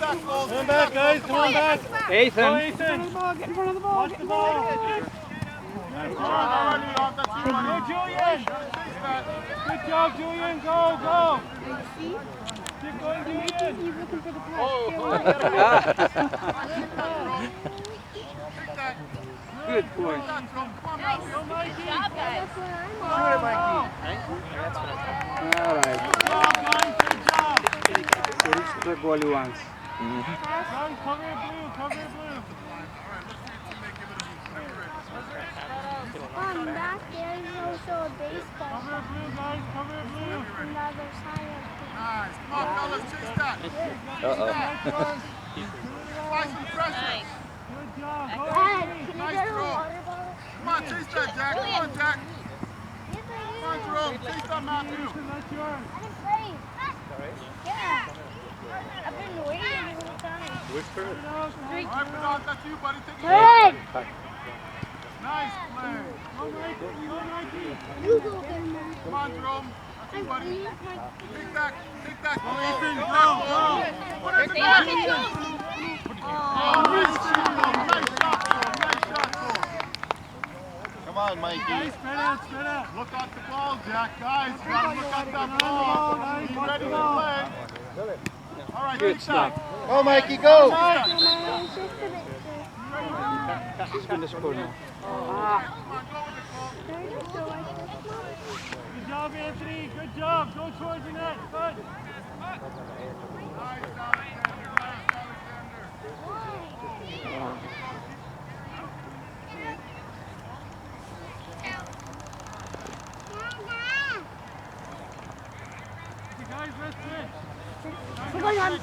Come back, guys. Come on back. Ethan. Go, Ethan. Get in front of the ball. Watch the ball. Go, Julian. Good job, Julian. Go, go. Keep going, Julian. He's looking for the pass. Good boy. Go, Mikey. Sure, Mikey. All right. Good job, guys. Good job. So reach the goal once. Guys, cover it blue. Cover it blue. Back there is also a baseball. Cover it blue, guys. Cover it blue. On the other side of Nice. Come on, fellas, chase that. Apply some pressure. Good job. Go, Dad, Ethan. can you Nice get a throw. water bottle? Come on, chase that, Jack. Come on, Jack. Come on, Jerome. Chase that, Matthew. Ethan, that's yours. I didn't play. Yeah. I've been waiting the whole time. Whisper it. All right, Bernard, that's you, buddy. Take it. Hey! Nice play. Go, Mikey. Go, Mikey. You go get him. Come on, Jerome. That's you, buddy. Take that. Take that. Go, Ethan. Go, go. Put it in the net. Oh, nice shot, Cole. Nice shot, Cole. Nice shot, Cole. Come on, Mikey. Guys, spread out, spread out. Look at the ball, Jack. Guys, you gotta look at that ball. Be ready to play. All right, Good take stuff. that. Go, Mikey, go! She's going to score now. Come on, go with it, Cole. Good job, Anthony. Good job. Go towards the net. Good. Nice, Alexander. Nice, Alexander. The guys, rest in. We're going on.